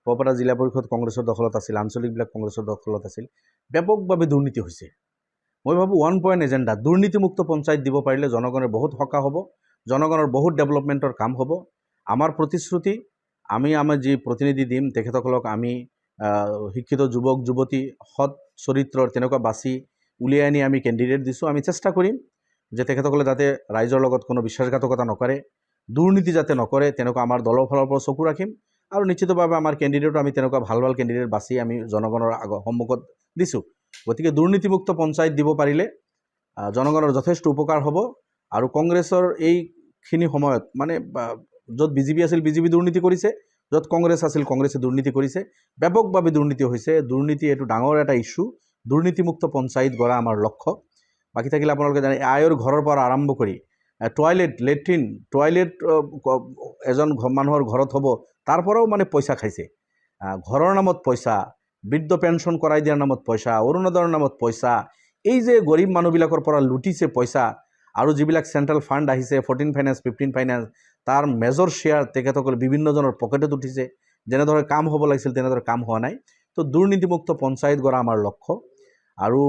বৰপেটা জিলা পৰিষদ কংগ্ৰেছৰ দখলত আছিল, আঞ্চলিকবিলাক কংগ্ৰেছৰ দখলত আছিল। ব্যাপকভাৱে দুৰ্নীতি হৈছে। মই ভাবোঁ 1 পইণ্ট এজেণ্ডা, দুৰ্নীতিমুক্ত পঞ্চায়ত দিব পাৰিলে জনগণৰ বহুত সকাহ হ'ব, জনগণৰ বহুত ডেভেলপমেণ্টৰ কাম হ'ব। আমাৰ প্ৰতিশ্ৰুতি, আমি আমাৰ যি প্ৰতিনিধি দিম তেখেতসকলক আমি শিক্ষিত যুৱক যুৱতী সৎ চৰিত্ৰৰ তেনেকুৱা বাছি উলিয়াই আনি আমি কেণ্ডিডেট দিছোঁ। আমি চেষ্টা কৰিম যে তেখেতসকলে যাতে ৰাইজৰ লগত কোনো বিশ্বাসঘাতকতা নকৰে, দুৰ্নীতি যাতে নকৰে, তেনেকুৱা আমাৰ দলৰ ফালৰ পৰা চকু ৰাখিম। আৰু নিশ্চিতভাৱে আমাৰ কেণ্ডিডেটো আমি তেনেকুৱা ভাল ভাল কেণ্ডিডেট বাছি আমি জনগণৰ সন্মুখত দিছোঁ। গতিকে দুৰ্নীতিমুক্ত পঞ্চায়ত দিব পাৰিলে জনগণৰ যথেষ্ট উপকাৰ হ'ব। আৰু কংগ্ৰেছৰ এইখিনি সময়ত মানে য'ত বিজেপি আছিল বিজেপি দুৰ্নীতি কৰিছে, য'ত কংগ্ৰেছ আছিল কংগ্ৰেছে দুৰ্নীতি কৰিছে, ব্যাপকভাৱে দুৰ্নীতি হৈছে। দুৰ্নীতি এইটো ডাঙৰ এটা ইছ্যু। দুৰ্নীতিমুক্ত পঞ্চায়ত গঢ়া আমাৰ লক্ষ্য। বাকী থাকিলে আপোনালোকে জানে আয়ৰ ঘৰৰ পৰা আৰম্ভ কৰি টয়লেট, লেট্ৰিন, টয়লেট এজন মানুহৰ ঘৰত হ'ব, তাৰ পৰাও মানে পইচা খাইছে। ঘৰৰ নামত পইচা, বৃদ্ধ পেঞ্চন কৰাই দিয়াৰ নামত পইচা, অৰুণোদয়ৰ নামত পইচা, এই যে গৰীব মানুহবিলাকৰ পৰা লুটিছে পইচা। আৰু যিবিলাক চেণ্ট্ৰেল ফাণ্ড আহিছে 14 ফাইনেন্স 15 ফাইনেন্স, তাৰ মেজৰ শ্বেয়াৰ তেখেতসকলে বিভিন্নজনৰ পকেটত উঠিছে। যেনেদৰে কাম হ'ব লাগিছিল তেনেদৰে কাম হোৱা নাই। তো দুৰ্নীতিমুক্ত পঞ্চায়ত গঢ়া আমাৰ লক্ষ্য। আৰু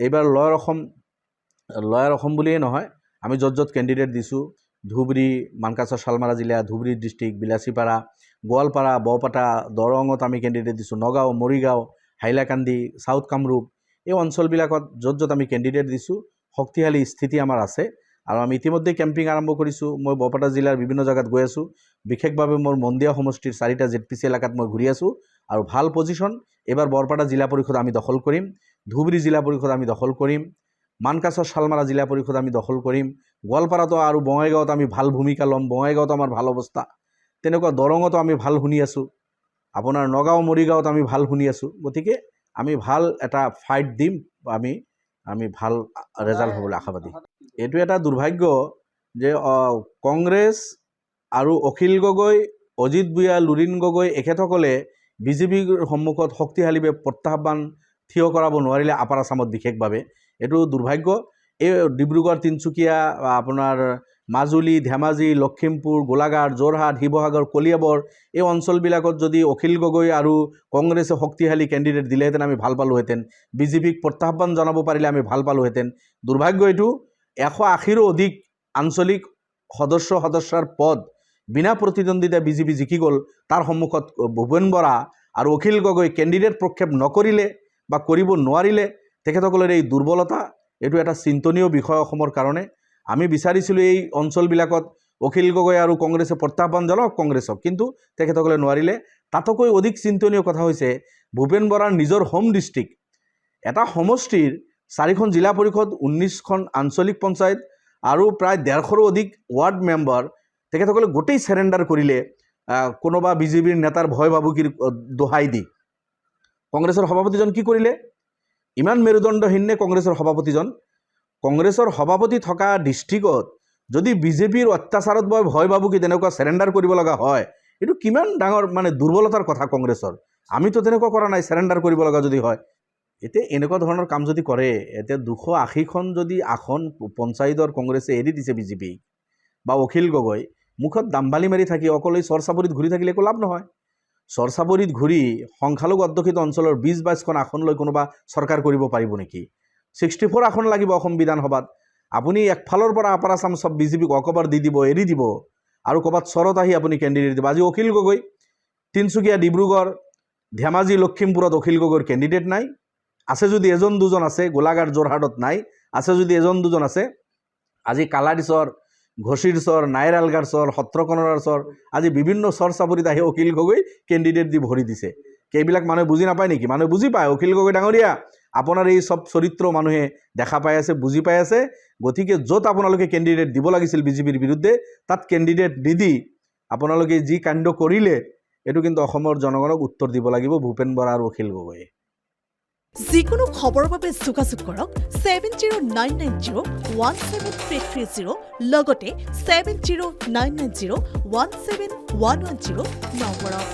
এইবাৰ লয়াৰ অসম বুলিয়েই নহয়, আমি য'ত য'ত কেণ্ডিডেট দিছোঁ, ধুবুৰী, মানকাচৰ শালমাৰা জিলা, ধুবুৰী ডিষ্ট্ৰিক্ট, বিলাচীপাৰা, গোৱালপাৰা, বৰপেটা, দৰঙত আমি কেণ্ডিডেট দিছোঁ, নগাঁও, মৰিগাঁও, হাইলাকান্দি, চাউথ কামৰূপ, এই অঞ্চলবিলাকত য'ত য'ত আমি কেণ্ডিডেট দিছোঁ, শক্তিশালী স্থিতি আমাৰ আছে। আৰু আমি ইতিমধ্যে কেম্পিং আৰম্ভ কৰিছোঁ। মই বৰপেটা জিলাৰ বিভিন্ন জেগাত গৈ আছোঁ। বিশেষভাৱে মোৰ মন্দিয়া সমষ্টিৰ 4টা ZPC এলেকাত মই ঘূৰি আছোঁ। আৰু ভাল পজিশ্যন। এইবাৰ বৰপেটা জিলা পৰিষদ আমি দখল কৰিম, ধুবুৰী জিলা পৰিষদ আমি দখল কৰিম, মানকাচৰ শালমাৰা জিলা পৰিষদ আমি দখল কৰিম, গোৱালপাৰাতো আৰু বঙাইগাঁৱত আমি ভাল ভূমিকা ল'ম। বঙাইগাঁৱত আমাৰ ভাল অৱস্থা। তেনেকুৱা দৰঙতো আমি ভাল শুনি আছোঁ, আপোনাৰ নগাঁও, মৰিগাঁৱত আমি ভাল শুনি আছোঁ। গতিকে আমি ভাল এটা ফাইট দিম, আমি ভাল ৰেজাল্ট হ'বলৈ আশাবাদী। এইটো এটা দুৰ্ভাগ্য যে কংগ্ৰেছ আৰু অখিল গগৈ, অজিত ভূঞা, লুৰিণ গগৈ এখেতসকলে বিজেপিৰ সন্মুখত শক্তিশালীভাৱে প্ৰত্যাহ্বান থিয় কৰাব নোৱাৰিলে, আপাৰ আছামত বিশেষভাৱে। এইটো দুৰ্ভাগ্য। এই ডিব্ৰুগড়, তিনিচুকীয়া, আপোনাৰ মাজুলী, ধেমাজি, লখিমপুৰ, গোলাঘাট, যোৰহাট, শিৱসাগৰ, কলিয়াবৰ, এই অঞ্চলবিলাকত যদি অখিল গগৈ আৰু কংগ্ৰেছে শক্তিশালী কেণ্ডিডেট দিলেহেঁতেন আমি ভাল পালোহেঁতেন। বিজেপিক প্ৰত্যাহ্বান জনাব পাৰিলে আমি ভাল পালোহেঁতেন। দুৰ্ভাগ্য এইটো, 180ৰো অধিক আঞ্চলিক সদস্যাৰ পদ বিনা প্ৰতিদ্বন্দ্বিতা বিজেপি জিকি গ'ল। তাৰ সন্মুখত ভূপেন বৰা আৰু অখিল গগৈ কেণ্ডিডেট প্ৰক্ষেপ নকৰিলে বা কৰিব নোৱাৰিলে। তেখেতসকলৰ এই দুৰ্বলতা, এইটো এটা চিন্তনীয় বিষয় অসমৰ কাৰণে। আমি বিচাৰিছিলোঁ এই অঞ্চলবিলাকত অখিল গগৈ আৰু কংগ্ৰেছে প্ৰত্যাহ্বান জনাওক কংগ্ৰেছক, কিন্তু তেখেতসকলে নোৱাৰিলে। তাতকৈ অধিক চিন্তনীয় কথা হৈছে ভূপেন বৰাৰ নিজৰ হোম ডিষ্ট্ৰিক্ট, এটা সমষ্টিৰ 4খন জিলা পৰিষদ, 19খন আঞ্চলিক পঞ্চায়ত আৰু প্ৰায় 150ৰো অধিক ৱাৰ্ড মেম্বাৰ তেখেতসকলে গোটেই চেৰেণ্ডাৰ কৰিলে কোনোবা বিজেপিৰ নেতাৰ ভয় ভাবুকিৰ দোহাই দি। কংগ্ৰেছৰ সভাপতিজন কি কৰিলে? ইমান মেৰুদণ্ডহীন নে কংগ্ৰেছৰ সভাপতিজন? কংগ্ৰেছৰ সভাপতি থকা ডিষ্ট্ৰিক্টত যদি বিজেপিৰ অত্যাচাৰত বা ভয় ভাবুকি তেনেকুৱা চেৰেণ্ডাৰ কৰিব লগা হয়, এইটো কিমান ডাঙৰ মানে দুৰ্বলতাৰ কথা কংগ্ৰেছৰ। আমিতো তেনেকুৱা কৰা নাই, চেৰেণ্ডাৰ কৰিব লগা যদি হয়। এতিয়া এনেকুৱা ধৰণৰ কাম যদি কৰে, এতিয়া 280খন যদি আসন পঞ্চায়তৰ কংগ্ৰেছে এৰি দিছে বিজেপিক বা অখিল গগৈ, মুখত দাম্বালি মাৰি থাকি অকল এই চৰচাপৰিত ঘূৰি থাকিলে একো লাভ নহয়। চৰচাপৰিত ঘূৰি সংখ্যালঘু অধ্যুষিত অঞ্চলৰ 20-22খন আসন লৈ কোনোবা চৰকাৰ কৰিব পাৰিব নেকি? 64 আসন লাগিব অসম বিধানসভাত। আপুনি একফালৰ পৰা আপাৰ আছাম চব বিজেপিক অকবাৰ দি দিব, এৰি দিব, আৰু ক'ৰবাত চৰত আহি আপুনি কেণ্ডিডেট দিব। আজি অখিল গগৈ তিনিচুকীয়া, ডিব্ৰুগড়, ধেমাজি, লখিমপুৰত অখিল গগৈৰ কেণ্ডিডেট নাই। আছে যদি এজন দুজন আছে, গোলাঘাট, যোৰহাটত নাই, আছে যদি এজন দুজন আছে। আজি কালাৰিচৰ, ঘছীৰচৰ, নাইৰালগাৰচৰ, সত্ৰকণৰাচৰ, আজি বিভিন্ন চৰ চাপৰিত আহি অখিল গগৈ কেণ্ডিডেট দি ভৰি দিছে। এইবিলাক মানুহে বুজি নাপায় নেকি? মানুহে বুজি পায়, অখিল গগৈ ডাঙৰীয়া, আপোনাৰ এই চব চৰিত্ৰ মানুহে দেখা পাই আছে, বুজি পাই আছে। গতিকে য'ত আপোনালোকে কেণ্ডিডেট দিব লাগিছিল বিজেপিৰ বিৰুদ্ধে, তাত কেণ্ডিডেট নিদি আপোনালোকে যি কাণ্ড কৰিলে, এইটো কিন্তু অসমৰ জনগণক উত্তৰ দিব লাগিব ভূপেন বৰা আৰু অখিল গগৈয়ে। যিকোনো খবৰৰ বাবে যোগাযোগ কৰক 7099017330 লগতে 7099017110 নম্বৰত।